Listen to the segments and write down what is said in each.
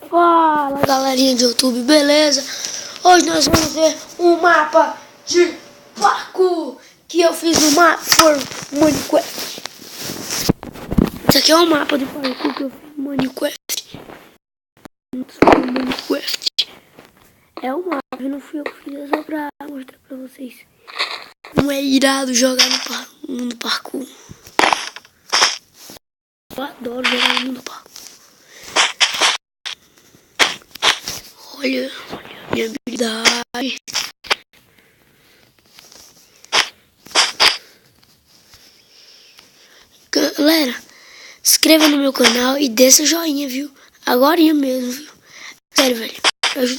Fala galerinha de YouTube, beleza? Hoje nós vamos ver um mapa de parkour que eu fiz no mapa for Minecraft. Esse aqui é um mapa de parkour que eu fiz no Minecraft. É um mapa, não fui eu que fiz, é só pra mostrar pra vocês como é irado jogar no mundo parkour. Eu adoro jogar no mundo parkour. Olha minha habilidade. Galera, se inscreva no meu canal e dê seu joinha, viu? Agorinha mesmo, viu? Sério, velho.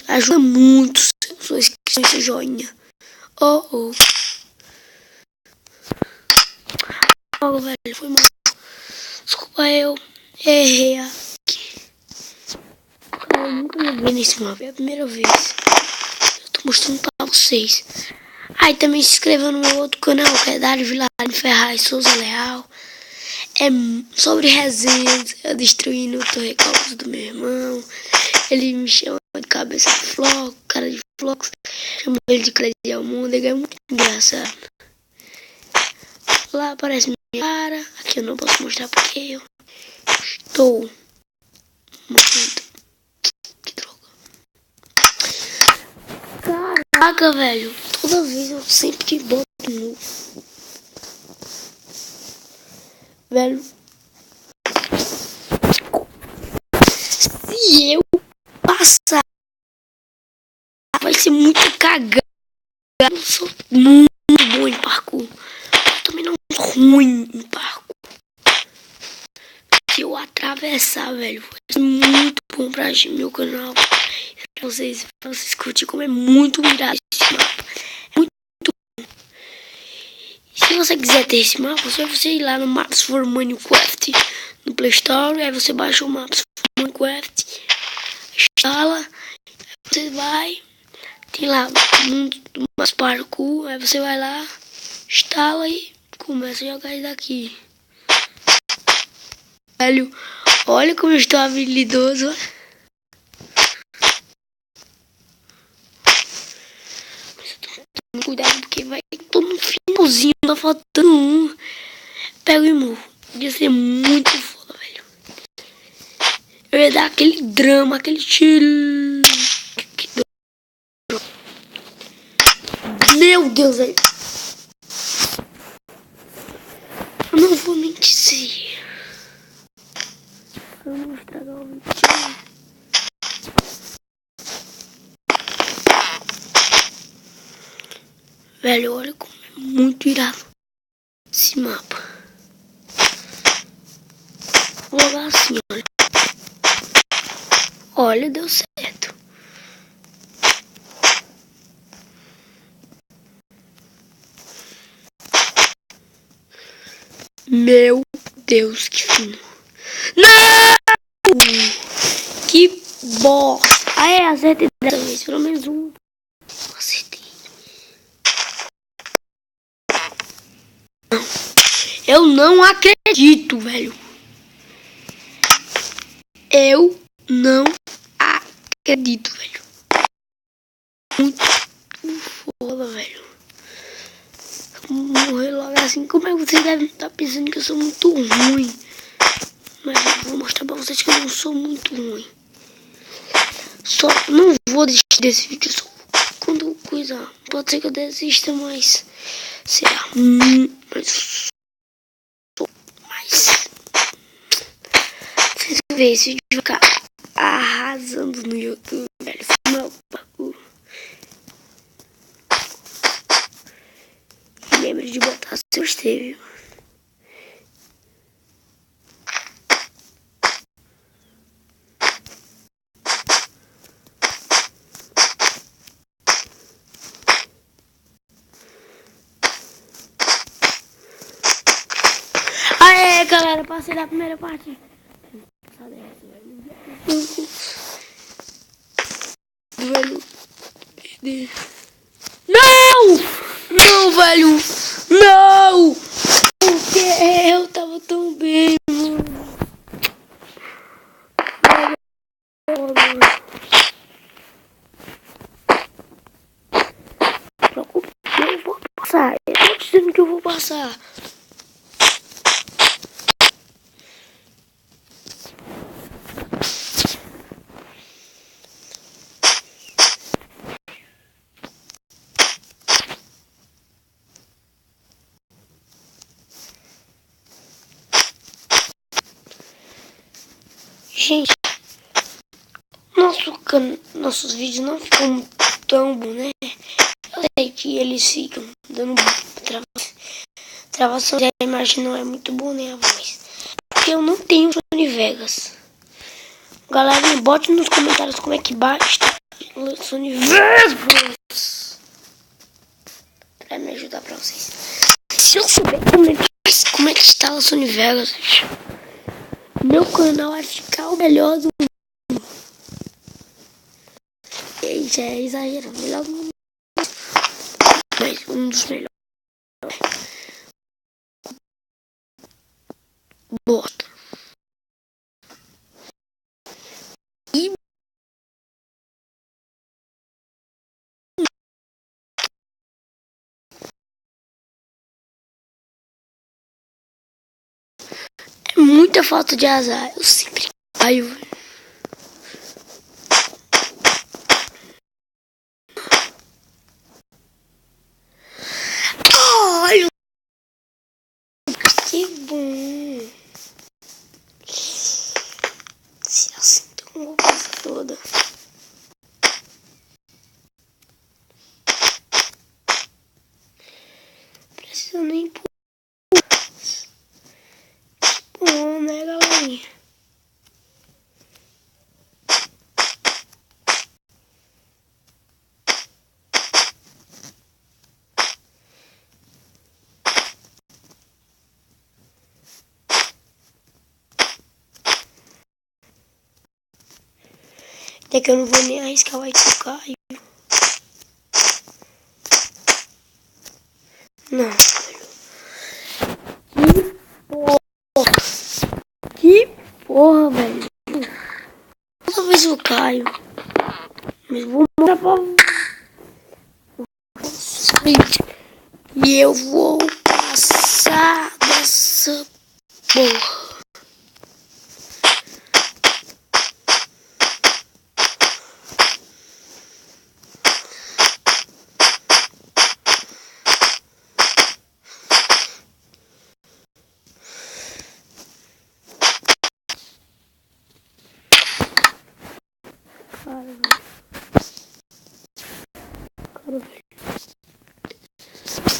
Ajuda muito sua inscrição e seu joinha. Oh. Oh, velho, foi mal. Desculpa, eu errei aqui. Cara, eu nunca joguei nesse mapa, é a primeira vez. Eu tô mostrando pra vocês. Aí também se inscreva no meu outro canal, que é Dário Vilarinho Ferraz Souza Leal. É sobre resenhas, eu destruindo o torre-copos do meu irmão. Ele me chama de cabeça de floco, cara de flocos. Chama ele de Crazy ao mundo, ele é muito engraçado. Lá aparece minha cara. Aqui eu não posso mostrar porque eu estou muito. Que droga. Caraca, velho. Toda vez eu sempre te boto no. Velho. Se eu passar, vai ser muito cagado. Eu sou muito bom em parkour. Eu também não sou ruim em parkour. Se eu atravessar, velho, vai ser muito bom pra meu canal. Pra vocês curtirem como é muito irado esse mapa. É muito bom. E se você quiser ter esse mapa, você ir lá no Maps for Minecraft no Play Store. Aí você baixa o Maps for Minecraft, instala, você vai, tem lá umas parkour, aí você vai lá, instala e começa a jogar isso daqui. Velho, olha como eu estou habilidoso. Mas cuidado porque vai todo no finalzinho, tá faltando um. Pega e morro. Ia ser muito foda, velho. Eu ia dar aquele drama, aquele tiro. Meu Deus, velho. Eu não vou nem dizer. Eu não vou estragar o vídeo. Velho, olha como é muito irado esse mapa. Vou jogar assim, olha. Olha, deu certo. Meu Deus, que fino. Não! Que bosta. Ah, é, acertei dessa vez. Pelo menos um. Acertei. Não. Eu não acredito, velho. Eu não acredito, velho. Muito foda, velho. Morrer logo assim. Como é que vocês devem estar pensando que eu sou muito ruim? Mas eu vou mostrar pra vocês que eu não sou muito ruim. Só não vou desistir desse vídeo. Só quando coisa. Pode ser que eu desista, mas será mas vocês vão ver esse vídeo vai ficar arrasando no YouTube, velho. Meu parkour. Lembre de botar seu gostei, viu? Aê, galera, passei da primeira parte. Velho. Não! Não, velho! Não! Porque eu tava tão bem, mano. passar. Eu tô dizendo que eu vou passar. Gente, nossos vídeos não ficam tão bons, né? Eu sei que eles ficam dando travação. A imagem não é muito boa, né, a voz. Porque eu não tenho Sony Vegas. Galera, bote nos comentários como é que baixa Sony Vegas pra me ajudar pra vocês. Se eu souber como é que instala Sony Vegas, meu canal vai ficar o melhor do mundo. E já é exagero, melhor do mundo. Mas um dos melhores. Bota. E é muita falta de azar. Eu sempre caio. Ai, que bom. Se assim, então vou passar toda. Precisa nem pôr. Bom, né, galerinha? Até que eu não vou nem arriscar, vai tocar. Não. Que porra, velho. Talvez eu caio. Mas vou mostrar pra vocês. E eu vou passar dessa porra.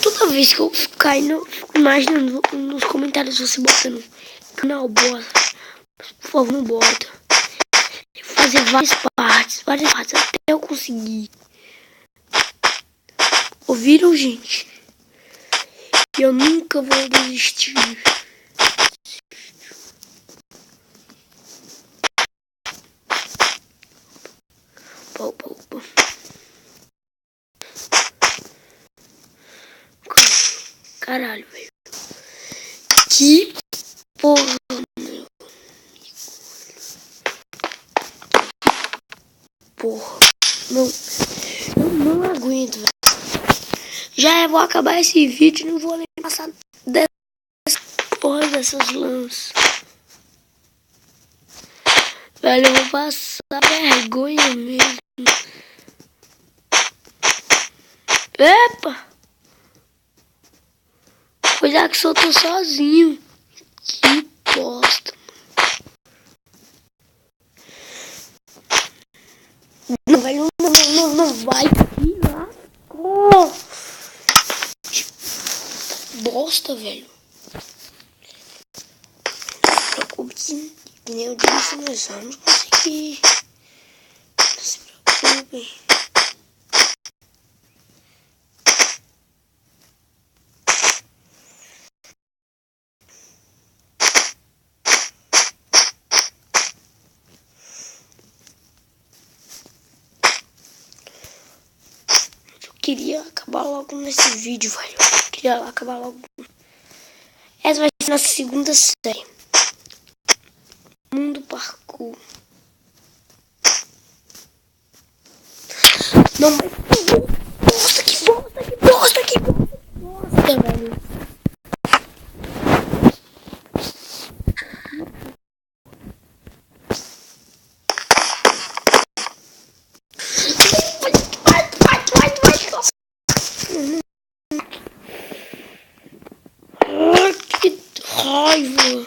Toda vez que eu caio, eu fico imaginando nos comentários você botando canal bosta. Por favor, não bota. Eu vou fazer várias partes até eu conseguir. Ouviram, gente? Eu nunca vou desistir. Opa. Caralho, velho. Que porra, meu. Porra. Não. Eu não aguento, velho. Já vou acabar esse vídeo e não vou nem passar dessas porra dessas lãs. Velho, eu vou passar vergonha mesmo. Epa! Cuidado que eu tô sozinho. Que bosta. Não, velho, não vai virar. Oh. Bosta, velho. Não se preocupe que nem eu disse, nós vamos conseguir. Não se preocupe. Queria acabar logo nesse vídeo, velho. Queria acabar logo. Essa vai ser a nossa segunda série. Mundo Parkour. Não, mas... Bosta, que bosta. velho. Ai, que raiva.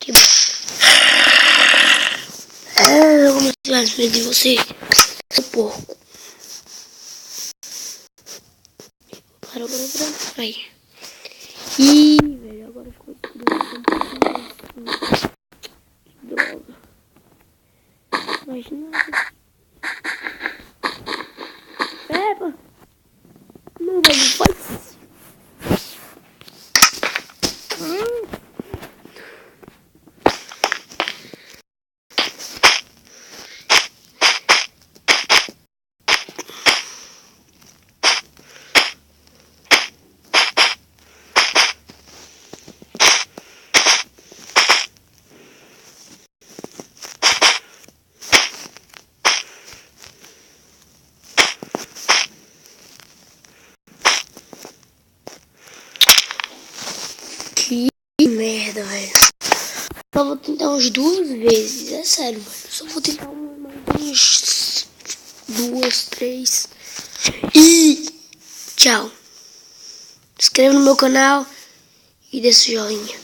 Que como se tivesse medo de você, seu porco. Para. Aí. Ih, velho, agora ficou escuro. Droga. Imagina. Epa. Não, velho, faz. Que merda, velho. Só vou tentar umas 2 vezes, é sério, velho. Só vou tentar umas 2, 3. E tchau. Se inscreva no meu canal e deixa o joinha.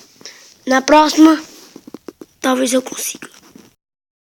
Na próxima, talvez eu consiga.